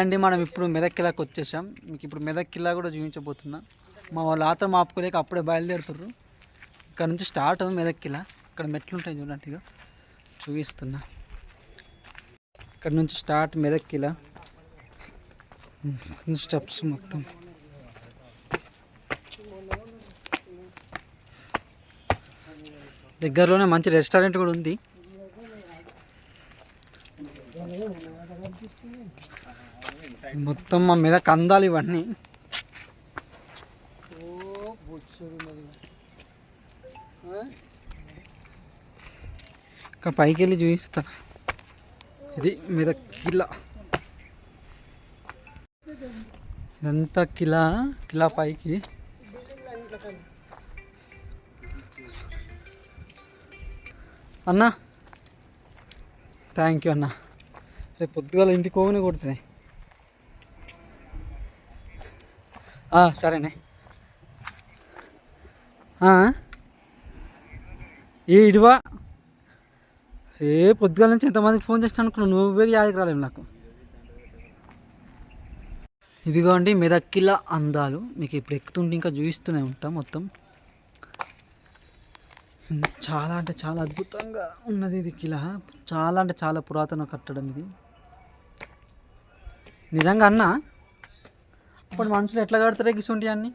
అండి మనం ఇప్పుడు మెదక్ కిలాకి వచ్చేసాం. మీకు ఇప్పుడు మెదక్ కిలా కూడా చూపించబోతున్నా. మా వాళ్ళు ఆత్రం ఆపుకోలేక అప్పుడే బయలుదేరుతుర్రు. ఇక్కడ నుంచి స్టార్ట్ మెదక్ కిలా. ఇక్కడ మెట్లు ఉంటాయి చూడండి, ఇక చూపిస్తున్నా. ఇక్కడ నుంచి స్టార్ట్ మెదక్ కిలా, స్టెప్స్ మొత్తం. దగ్గరలోనే మంచి రెస్టారెంట్ కూడా ఉంది. మొత్తం మా మీద కందాలు ఇవన్నీ. ఇంకా పైకి వెళ్ళి చూపిస్తా. ఇది మీద కిలా, ఇదంతా కిలా. కిలా పైకి అన్నా, థ్యాంక్ యూ అన్న. రేపు పొద్దుగాల ఇంటికి పోగానే కొడుతున్నాయి. సరేనే. ఏ ఇడివా, పొద్దుగాల నుంచి ఎంతమందికి ఫోన్ చేస్తాను అనుకున్నాను, నువ్వు యాదకి రాలేము నాకు. ఇదిగోండి మెదక్ కిలా అందాలు. మీకు ఇప్పుడు ఎక్కుతుంటే ఇంకా చూపిస్తూనే ఉంటాం మొత్తం. చాలా అంటే చాలా అద్భుతంగా ఉన్నది ఇది కిలా. చాలా అంటే చాలా పురాతన కట్టడం ఇది నిజంగా. అన్న అప్పుడు మనుషులు ఎట్లా కడతారే గిసుంటి అన్ని?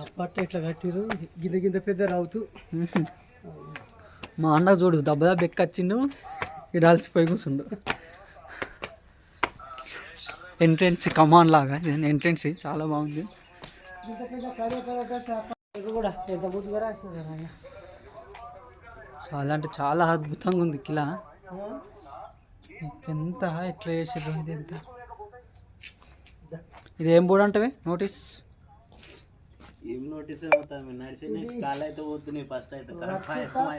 అప్పట్లో ఎట్లా కట్టిరు, గింత గింత పెద్ద రావుతూ. మా అన్న చూడు దెబ్బ ఎక్కొచ్చిండు, ఇడాల్సిపోయి కూర్చుండు. ఎంట్రెన్స్ కమాన్ లాగా ఎంట్రెన్స్ చాలా బాగుంది. చాలా అంటే చాలా అద్భుతంగా ఉంది కిలా. ఎంత ఎట్లా చేసారు ఇది, ఎంత ఇది ఏం బోర్డు అంటే నోటీస్? ఏం నోటీస్ అయితే పోతున్నాయి. ఫస్ట్ అయితే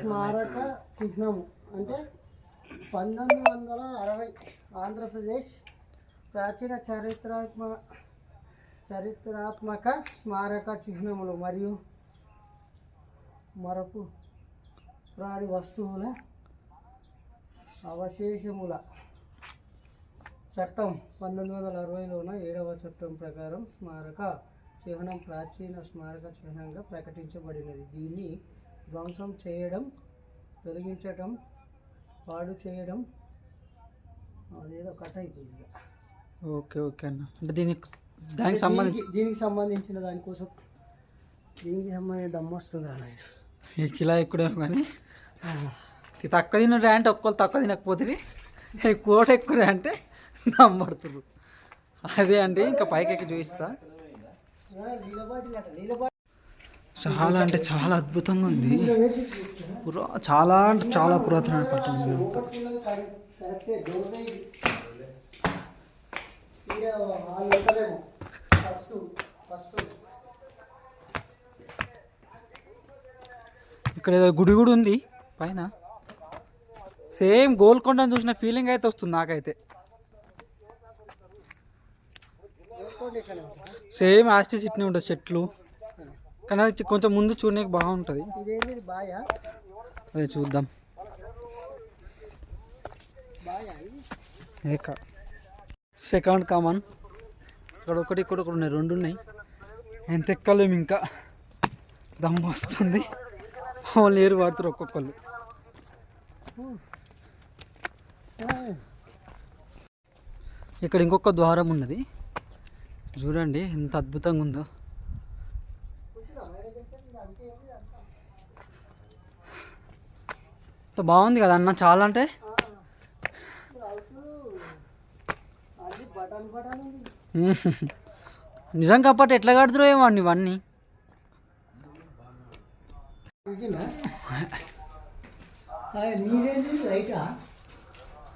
స్మారక చిహ్నము అంటే 1960 ఆంధ్రప్రదేశ్ ప్రాచీన చారిత్రాత్మక స్మారక చిహ్నములు మరియు మరపు ప్రాణి వస్తువుల అవశేషముల చట్టం 1960లోన 7వ చట్టం ప్రకారం స్మారక చిహ్నం ప్రాచీన స్మారక చిహ్నంగా ప్రకటించబడినది. దీన్ని ధ్వంసం చేయడం, తొలగించడం, పాడు చేయడం అదేదో కట్ అయిపోయింది. ఓకే ఓకే అన్న. అంటే దీనికి సంబంధించిన దానికోసం దీనికి సంబంధించిన దమ్మొస్తుంది అన్న. ఈ కిలా ఎక్కువ కానీ తక్కువ తినరా అంటే ఒక్కళ్ళు తక్కువ తినకపోతే కోట ఎక్కువ అంటే నమ్మడుతురు. అదే అండి, ఇంకా పైకి ఎక్కి చూపిస్తా. చాలా అంటే చాలా అద్భుతంగా ఉంది. చాలా అంటే చాలా పురాతన కట్టడం. ఇక్కడ ఏదో గుడి కూడా ఉంది పైన. సేమ్ గోల్కొండని చూసిన ఫీలింగ్ అయితే వస్తుంది నాకైతే. సేమ్ ఆస్టి సిట్నే ఉంటుంది, చెట్లు. కానీ అది కొంచెం ముందు చూడడానికి బాగుంటుంది. అదే చూద్దాం. సెకండ్ కామన్ ఇక్కడ ఒకటి, ఇక్కడ ఒకటి ఉన్నాయి, 2 ఉన్నాయి. ఎంత ఎక్కలేము, ఇంకా దమ్ము వస్తుంది. వాళ్ళు ఏరు పడుతారు ఒక్కొక్కళ్ళు. ఇక్కడ ఇంకొక ద్వారం ఉన్నది చూడండి, ఎంత అద్భుతంగా ఉందో. బాగుంది కదా అన్న, చాలా అంటే. నిజంగా అప్పటి ఎట్లా కడుతురో ఏమో అండి ఇవన్నీ.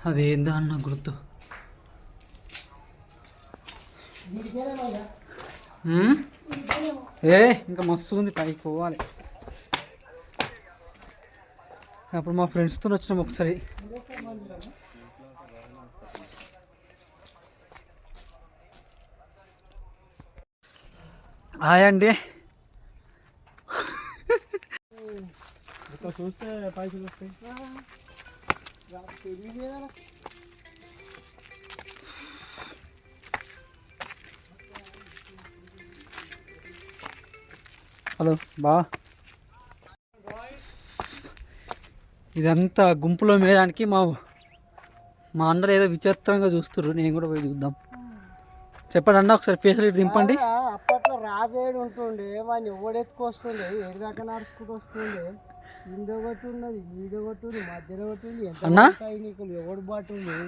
అదేందో అన్న గుర్తు. ఇంకా మస్తు ఉంది, పైకి పోవాలి. అప్పుడు మా ఫ్రెండ్స్తో వచ్చినాం ఒకసారి. హాయ్ అండి. చూస్తే పైసలు వస్తాయి. హలో బా ఇదంతా గుంపులో మేయడానికి మా అందరూ ఏదో విచిత్రంగా చూస్తుర్రు. నేను కూడా పోయి చూద్దాం. చెప్పండి అన్న, ఒకసారి ఫేస్ దింపండి. అప్పట్లో రాజేడు ఉంటుండే, వాడిని ఎవడెత్తుకొస్తుండే, ఏడు దాకా నడుచుకుంటూ వస్తుండే. ఇందొకటి ఉన్నది, ఇదొకటి ఉంది, మధ్యలో ఒకటి ఉంది. ఎంత సైనికులు ఎవడు బాటు ఉంది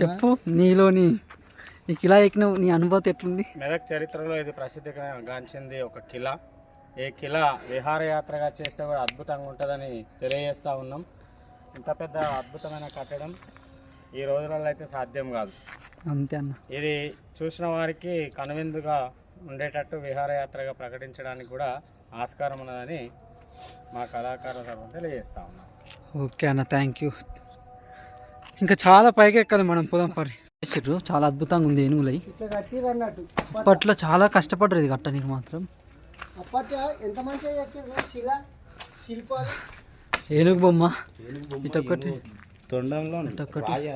చెప్పు. నీకు ఇలా ఎక్కిన నీ అనుభూతి ఎట్లుంది? మెదక్ చరిత్రలో ఇది ప్రసిద్ధిగా గాంచింది ఒక కిలా. ఈ కిలా విహారయాత్రగా చేస్తే కూడా అద్భుతంగా ఉంటుందని తెలియజేస్తూ ఉన్నాం. ఇంత పెద్ద అద్భుతమైన కట్టడం ఈ రోజులలో అయితే సాధ్యం కాదు. అంతే అన్న. ఇది చూసిన వారికి కనువిందుగా ఉండేటట్టు విహారయాత్రగా ప్రకటించడానికి కూడా ఆస్కారం ఉన్నదని మా కళాకారుల తరఫున తెలియజేస్తా ఉన్నాం. ఓకే అన్న, థ్యాంక్ యూ. ఇంకా చాలా పైకి ఎక్కాలి మనం. పోదాం పరి. చాలా అద్భుతంగా ఉంది ఏనుగులై. ఇట్లా కట్టిరు అన్నట్టు. అప్పట్లో చాలా కష్టపడ్డరు ఇది కట్టడానికి మాత్రం. అప్పట్లో ఎంత మంచిగా కట్టిరు శిల్పాలు. ఏనుగు బొమ్మ ఇటొక్కటి తొండంలో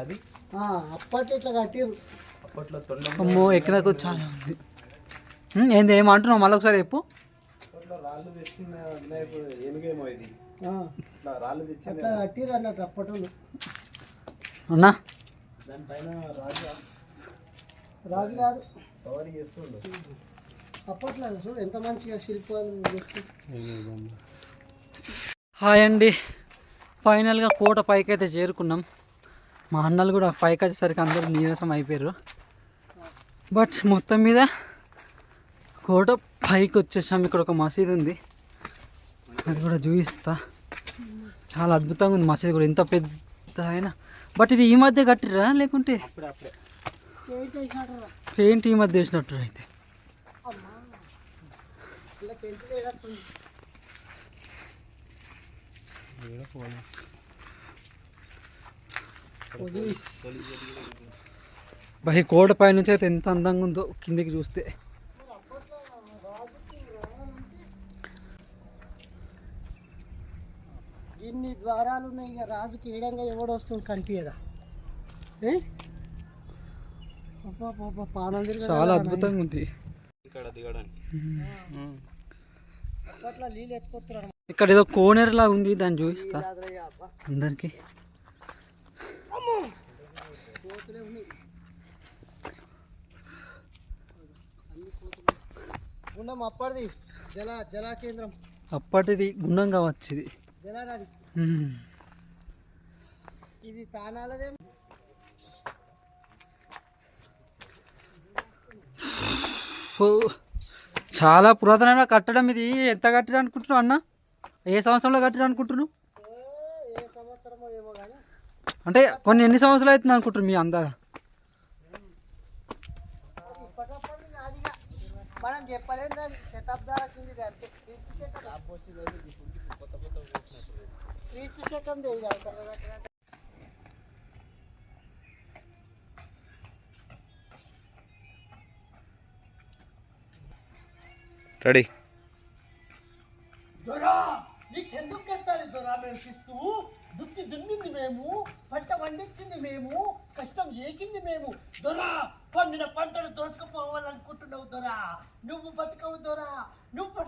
అది. అప్పట్లో ఇట్లా కట్టిరు. అప్పట్లో తొండం. అమ్మో ఎక్కినాకు చాలా ఉంది. ఏంది ఏమంటున్నావు మళ్ళీ ఒకసారి చెప్పు. రాళ్ళు తెచ్చిన ఏనుగేమో ఇది. రాళ్ళు తెచ్చిన అట్లా కట్టిరు అన్నట్టు అప్పట్లో. అన్నా దానిపైన రాజు కాదు, సవారీ చేస్తుండే. అప్పట్లో చూడు ఎంత మంచిగా శిల్పాలు. హాయ్ అండి, ఫైనల్గా కోట పైకి అయితే చేరుకున్నాం. మా అన్నలు కూడా పైకి వచ్చేసరికి అందరూ నీరసం అయిపోయారు. బట్ మొత్తం మీద కోట పైకి వచ్చేసాం. ఇక్కడ ఒక మసీదు ఉంది, అది కూడా చూపిస్తా. చాలా అద్భుతంగా ఉంది మసీదు కూడా, ఎంత పెద్ద అయినా. బట్ ఇది ఈ మధ్య కట్టిరా లేకుంటే పెయింట్ ఈ మధ్య వేసినట్టు అయితే. ఈ కోట పై నుంచి అయితే ఎంత అందంగా ఉందో కిందికి చూస్తే. ఇన్ని ద్వారాలు ఉన్నాయి, ఇక రాజుకి ఏడంగా ఎవడు వస్తుంది కనిపించదా? చాలా అద్భుతంగా ఉంది. అప్పట్లో నీళ్ళు ఎత్తుకొస్తున్నారు. ఇక్కడ ఏదో కోనేరులా ఉంది, దాన్ని చూపిస్తా అందరికి. గుండం అప్పటిది జలా కేంద్రం. అప్పటిది గుండం కావచ్చు ఇది. జలానది ఇది తానాలదే. చాలా పురాతనమైన కట్టడం ఇది. ఎంత కట్టిరు అనుకుంటున్నావు అన్న? ఏ సంవత్సరంలో కట్టిరు అనుకుంటున్నావు? ఏ సంవత్సరమో ఏమో కానీ అంటే కొన్ని ఎన్ని సంవత్సరాలు అవుతుంది అనుకుంటారు మీ అందాగా? మనం చెప్పలేం దాన్ని, శతాబ్దాల కింది క్రీస్తు శకం రెడీ. దొరా నీకెందుకు కట్టాలి దొరా? మేము శిస్తూ దుక్కి దున్నింది మేము, పంట పండించింది మేము, కష్టం చేసింది మేము. దొరా పండిన పంటను దోసుకుపోవాలనుకుంటున్నావు దొరా. నువ్వు బతుకవు దొరా, నువ్వు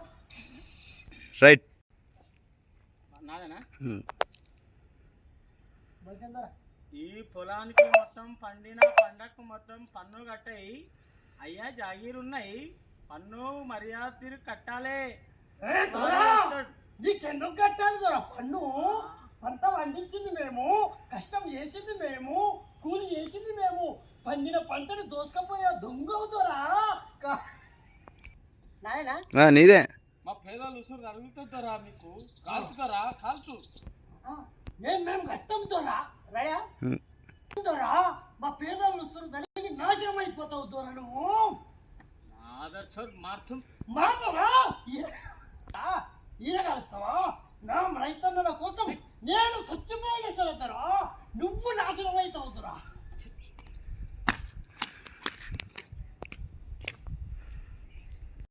రైట్. ఈ పొలానికి మొత్తం పండిన పంటకు మొత్తం పన్ను కట్టాయి అయ్యా, జాగీరున్నాయి, పన్ను మర్యాద తిరిగి కట్టాలి. నీకెందుకు కట్టాలి దొరా పన్ను? పంట పండించింది మేము, కష్టం చేసింది మేము, కూలి చేసింది మేము, పండిన పంటను దోసుకపోయా దొంగవు దొరా. నాయనా నీదే. మా పేదలు ఉసురు అడుగుతుందరా, మీకు కాల్చుతారా? కాల్చు. మేము కట్టం దొరా. రయా దొరా, మా పేదలు ఉసురు దానికి నాశనం అయిపోతావు దొరా. నువ్వు మారుతావా? ఈర కలుస్తావా? నా రైతన్నల కోసం నేను స్వచ్ఛమైన సరదరా, నువ్వు నాశనం అవుతావుతురా.